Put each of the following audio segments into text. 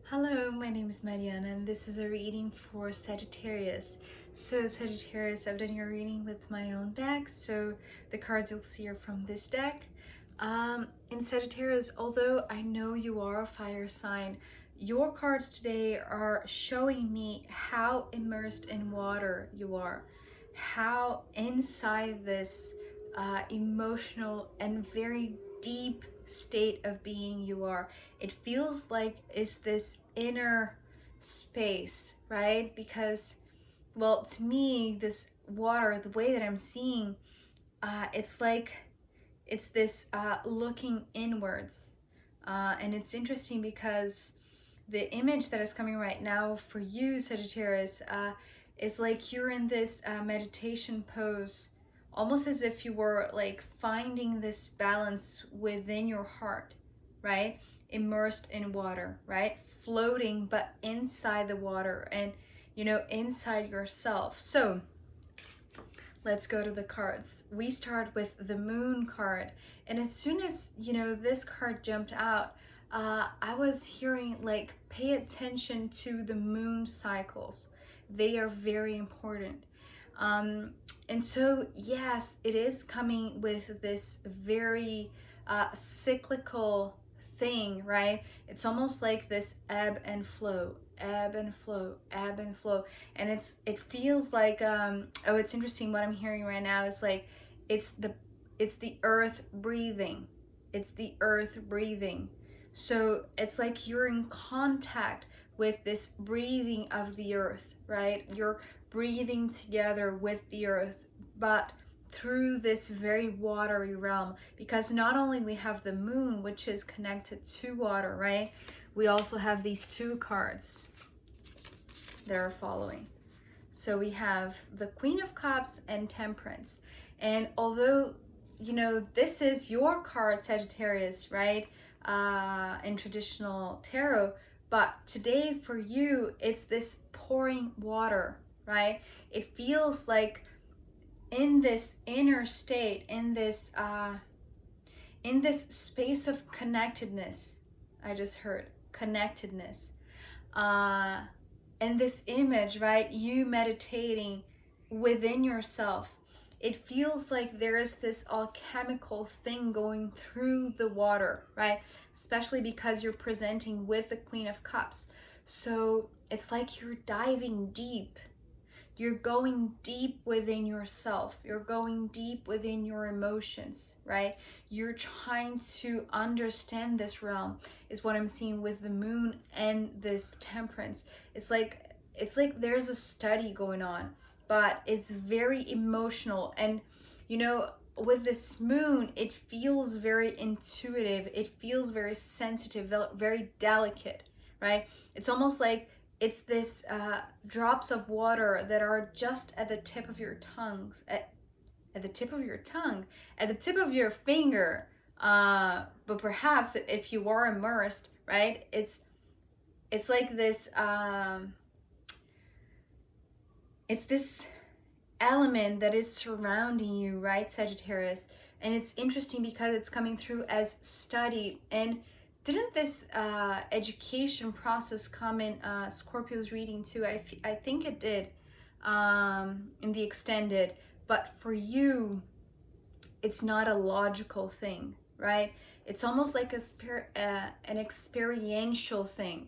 Hello, my name is Mariana and this is a reading for Sagittarius. So Sagittarius, I've done your reading with my own deck, so the cards you'll see are from this deck. In Sagittarius, although I know you are a fire sign, your cards today are showing me how immersed in water you are, how inside this emotional and very deep state of being you are. It feels like it's this inner space, right? Because, well, to me, this water, the way that I'm seeing, it's like it's this looking inwards. And it's interesting because the image that is coming right now for you, Sagittarius, is like you're in this meditation pose, almost as if you were like finding this balance within your heart, right? Immersed in water, right? Floating, but inside the water and, inside yourself. So let's go to the cards. We start with the Moon card. And as soon as, this card jumped out, I was hearing like, pay attention to the moon cycles. They are very important. And so, yes, it is coming with this very cyclical thing, right? It's almost like this ebb and flow, ebb and flow, ebb and flow. And it feels like oh, it's interesting. What I'm hearing right now is like it's the earth breathing. It's the earth breathing. So it's like you're in contact with this breathing of the earth, right? You're breathing together with the earth, but through this very watery realm, because not only we have the moon, which is connected to water, right? We also have these two cards that are following. So we have the Queen of Cups and Temperance. And although, this is your card, Sagittarius, right? In traditional tarot, but today for you, it's this pouring water, right? It feels like in this inner state, in this space of connectedness. I just heard connectedness. And this image, right? You meditating within yourself. It feels like there is this alchemical thing going through the water, right? Especially because you're presenting with the Queen of Cups. So it's like you're diving deep. You're going deep within yourself. You're going deep within your emotions, right? You're trying to understand this realm, is what I'm seeing with the moon and this Temperance. It's like there's a study going on, but it's very emotional. And with this moon, it feels very intuitive. It feels very sensitive, very delicate, right? It's almost like it's this drops of water that are just at the tip of your tongues, at the tip of your tongue, at the tip of your finger. But perhaps if you are immersed, right? It's like this. It's this element that is surrounding you, right, Sagittarius? And it's interesting because it's coming through as studied. And didn't this education process come in Scorpio's reading too? I think it did in the extended. But for you, it's not a logical thing, right? It's almost like an experiential thing.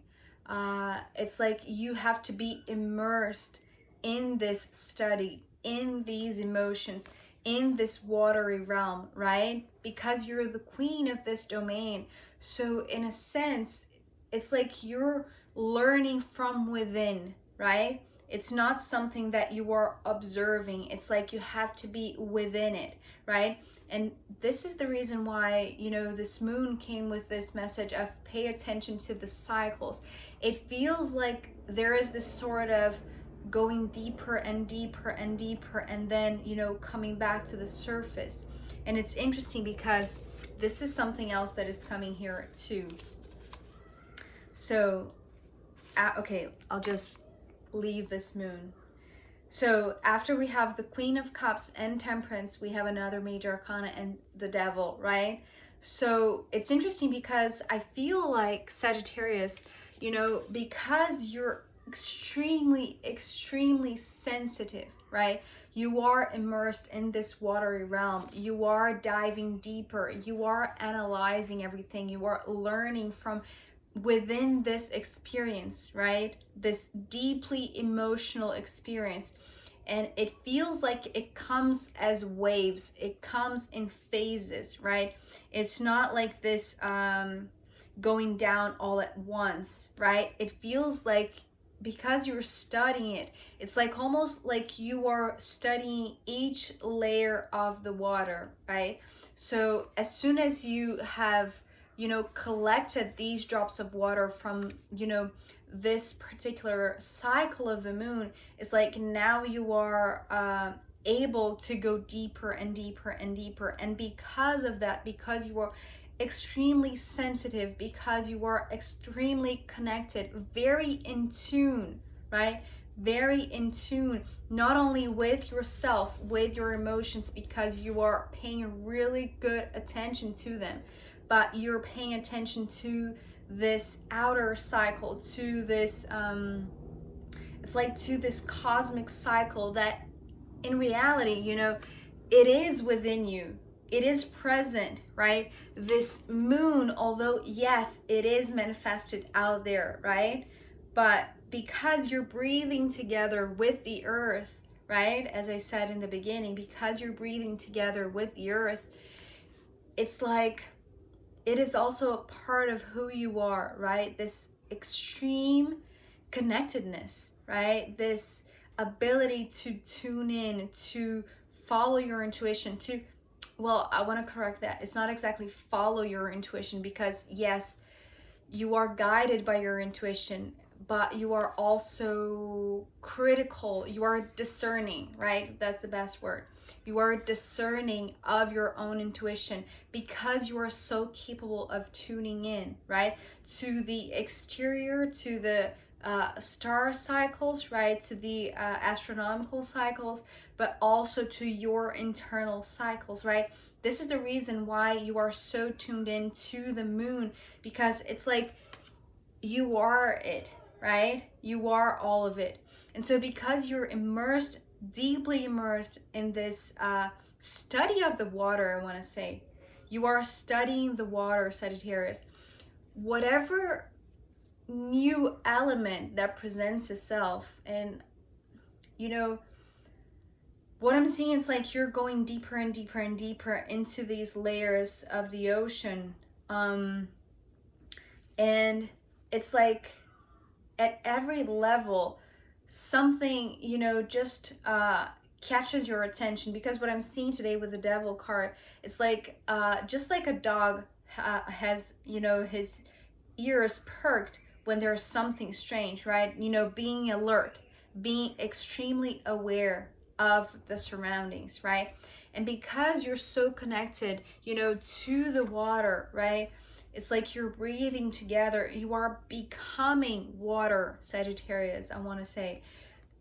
It's like you have to be immersed in this study, in these emotions, in this watery realm, right? Because you're the queen of this domain. So in a sense, it's like you're learning from within, right? It's not something that you are observing. It's like you have to be within it, right? And this is the reason why, this moon came with this message of pay attention to the cycles. It feels like there is this sort of going deeper and deeper and deeper, and then coming back to the surface. And it's interesting because this is something else that is coming here too. So okay, I'll just leave this moon. So after we have the Queen of Cups and Temperance, we have another major arcana and the Devil, right? So it's interesting because I feel like Sagittarius, you know, because you're extremely sensitive, right? You are immersed in this watery realm. You are diving deeper. You are analyzing everything. You are learning from within this experience, right? This deeply emotional experience. And it feels like it comes as waves. It comes in phases, right? It's not like this going down all at once, right? It feels like, because you're studying it, it's like almost like you are studying each layer of the water, right? So as soon as you have, you know, collected these drops of water from, you know, this particular cycle of the moon, it's like now you are able to go deeper and deeper and deeper. And because of that, because you are extremely sensitive, because you are extremely connected, very in tune, right? Very in tune, not only with yourself, with your emotions, because you are paying really good attention to them, but you're paying attention to this outer cycle, to this it's like to this cosmic cycle that in reality, you know, it is within you. It is present, right? This moon, although yes, it is manifested out there, right? But because you're breathing together with the earth, right? As I said in the beginning, because you're breathing together with the earth, it's like it is also a part of who you are, right? This extreme connectedness, right? This ability to tune in, to follow your intuition, to, well, I want to correct that. It's not exactly follow your intuition, because yes, you are guided by your intuition, but you are also critical. You are discerning, right? That's the best word. You are discerning of your own intuition, because you are so capable of tuning in, right? To the exterior, to the star cycles, right? To the astronomical cycles, but also to your internal cycles, right? This is the reason why you are so tuned in to the moon, because it's like you are it, right? You are all of it. And so because you're immersed, deeply immersed in this study of the water, I want to say, you are studying the water, Sagittarius. Whatever new element that presents itself, and you know, what I'm seeing is like you're going deeper and deeper and deeper into these layers of the ocean. And it's like at every level, something, you know, just catches your attention. Because what I'm seeing today with the Devil card, it's like just like a dog has, you know, his ears perked when there's something strange, right? You know, being alert, being extremely aware of the surroundings, right? And because you're so connected, you know, to the water, right? It's like you're breathing together. You are becoming water, Sagittarius, I want to say.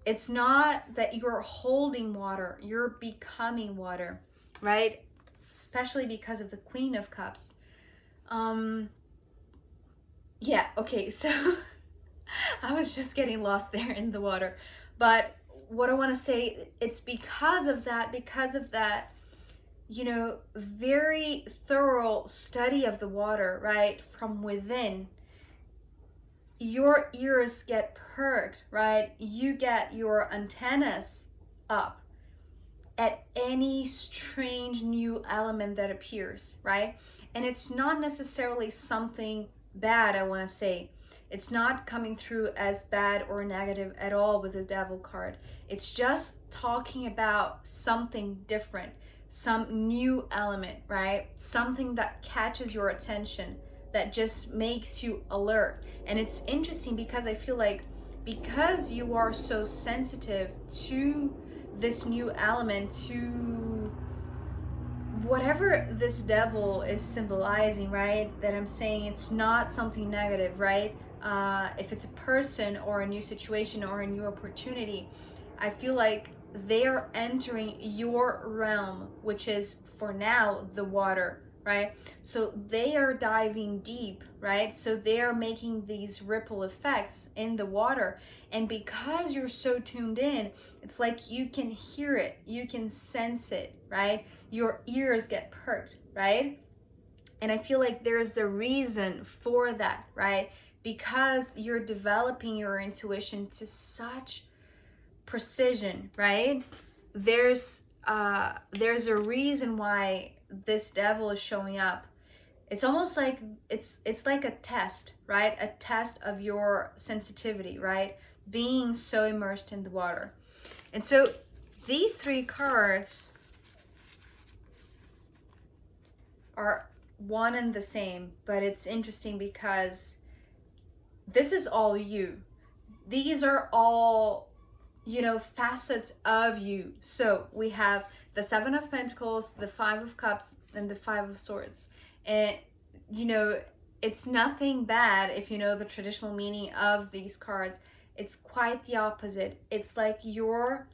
It's not that you're holding water, you're becoming water, right? Especially because of the Queen of Cups. Yeah, okay, so I was just getting lost there in the water. But what I want to say, it's because of that, you know, very thorough study of the water, right, from within, your ears get perked, right? You get your antennas up at any strange new element that appears, right? And it's not necessarily something bad, I want to say. It's not coming through as bad or negative at all with the Devil card. It's just talking about something different, some new element, right? Something that catches your attention, that just makes you alert. And it's interesting because I feel like because you are so sensitive to this new element, to whatever this devil is symbolizing, right? That I'm saying it's not something negative, right? If it's a person or a new situation or a new opportunity, I feel like they are entering your realm, which is for now the water, right? So they are diving deep, right? So they are making these ripple effects in the water. And because you're so tuned in, it's like you can hear it, you can sense it, right? Your ears get perked, right? And I feel like there's a reason for that, right? Because you're developing your intuition to such precision, right? There's a reason why this devil is showing up. It's almost like it's like a test, right? A test of your sensitivity, right? Being so immersed in the water. And so these three cards are one and the same, but it's interesting because this is all you. These are all, you know, facets of you. So we have the Seven of Pentacles, the Five of Cups, and the Five of Swords. And, you know, it's nothing bad if you know the traditional meaning of these cards. It's quite the opposite. It's like your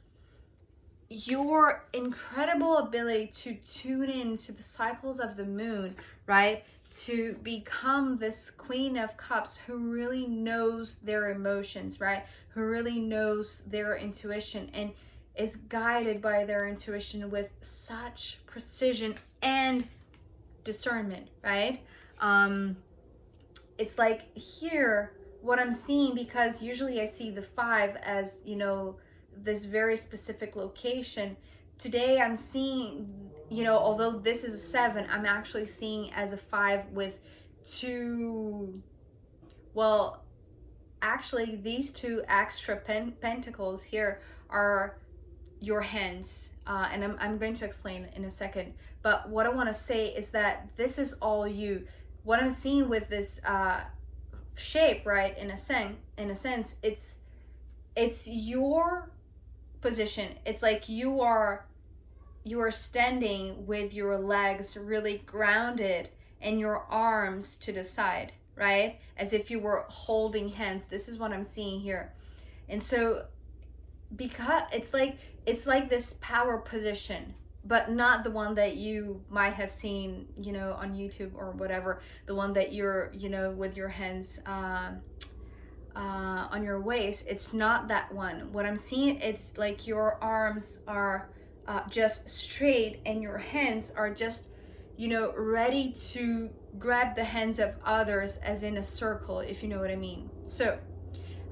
incredible ability to tune in to the cycles of the moon, right? To become this Queen of Cups who really knows their emotions, right? Who really knows their intuition and is guided by their intuition with such precision and discernment, right? It's like here, what I'm seeing, because usually I see the 5 as, you know, this very specific location. Today I'm seeing, you know, although this is a 7, I'm actually seeing as a 5 with 2, well, actually these 2 extra pentacles here are your hands, and I'm going to explain in a second. But what I want to say is that this is all you. What I'm seeing with this shape, right, in a sense, it's your position. It's like you are standing with your legs really grounded and your arms to the side, right? As if you were holding hands. This is what I'm seeing here. And so because it's like this power position, but not the one that you might have seen, you know, on YouTube or whatever, the one that you're, you know, with your hands on your waist. It's not that one. What I'm seeing, it's like your arms are just straight and your hands are just, you know, ready to grab the hands of others as in a circle, if you know what I mean. So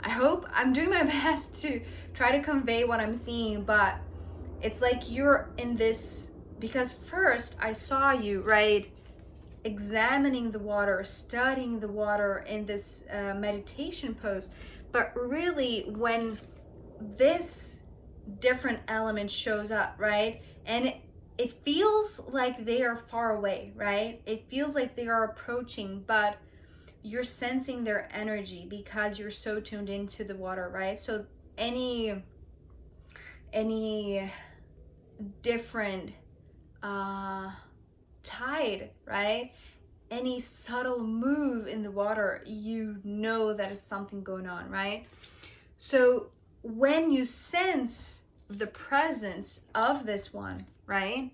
I hope I'm doing my best to try to convey what I'm seeing, but it's like you're in this, because first I saw you, right, examining the water, studying the water in this meditation pose. But really, when this different element shows up, right, and it feels like they are far away, right? It feels like they are approaching, but you're sensing their energy because you're so tuned into the water, right? So any different tide, right? Any subtle move in the water, you know that is something going on, right? So when you sense the presence of this one, right,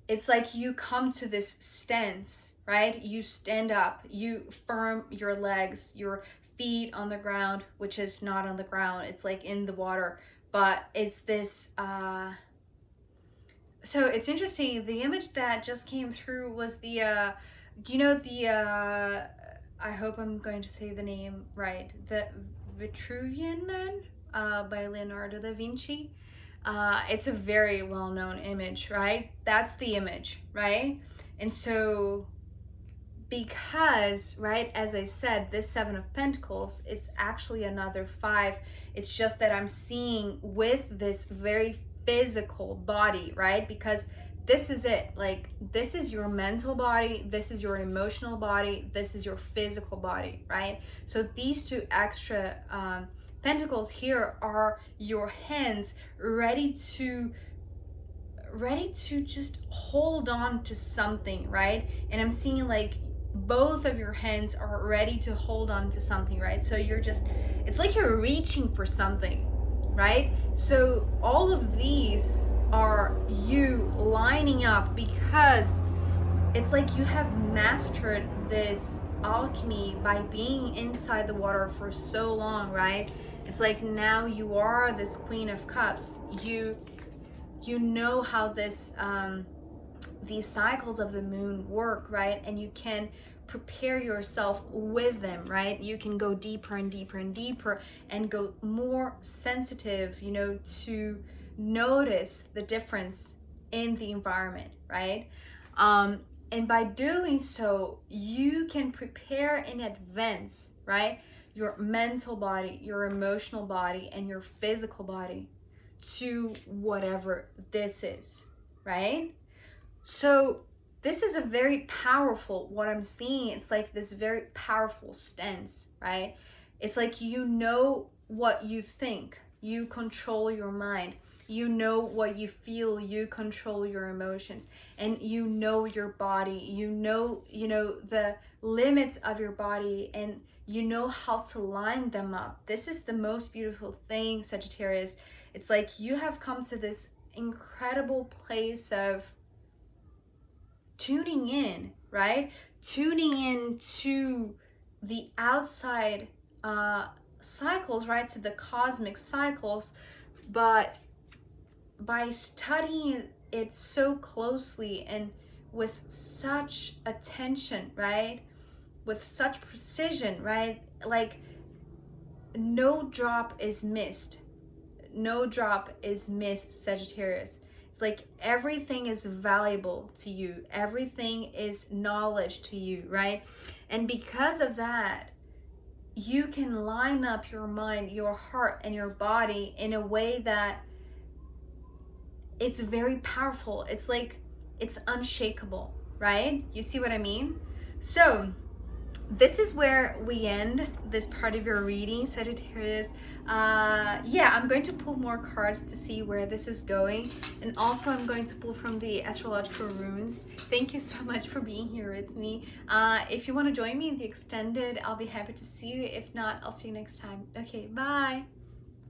it's like you come to this stance, right? You stand up, you firm your legs, your feet on the ground, which is not on the ground, it's like in the water, but it's this so it's interesting. The image that just came through was the you know, the I hope I'm going to say the name right, the Vitruvian Man by Leonardo da Vinci. It's a very well-known image, right? That's the image, right? And so because, right, as I said, this 7 of Pentacles, it's actually another 5. It's just that I'm seeing with this very physical body, right? Because this is it. Like, this is your mental body, this is your emotional body, this is your physical body, right? So these 2 extra pentacles here are your hands ready to just hold on to something, right? And I'm seeing like both of your hands are ready to hold on to something, right? So you're just, it's like you're reaching for something, right? So all of these are you lining up because it's like you have mastered this alchemy by being inside the water for so long, right? It's like now you are this Queen of Cups. You know how this these cycles of the moon work, right? And you can prepare yourself with them, right? You can go deeper and deeper and deeper and go more sensitive, you know, to notice the difference in the environment, right? And by doing so, you can prepare in advance, right? Your mental body, your emotional body, and your physical body to whatever this is, right? So this is a very powerful, what I'm seeing, it's like this very powerful stance, right? It's like you know what you think, you control your mind, you know what you feel, you control your emotions, and you know your body, you know the limits of your body, and you know how to line them up. This is the most beautiful thing, Sagittarius. It's like you have come to this incredible place of tuning in, right? Tuning in to the outside cycles, right? To the cosmic cycles, but by studying it so closely and with such attention, right? With such precision, right? Like no drop is missed. No drop is missed, Sagittarius. It's like everything is valuable to you. Everything is knowledge to you, right? And because of that, you can line up your mind, your heart, and your body in a way that it's very powerful. It's like it's unshakable, right? You see what I mean? So this is where we end this part of your reading, Sagittarius. Yeah, I'm going to pull more cards to see where this is going, and also I'm going to pull from the astrological runes. Thank you so much for being here with me. If you want to join me in the extended, I'll be happy to see you. If not, I'll see you next time. Okay, bye.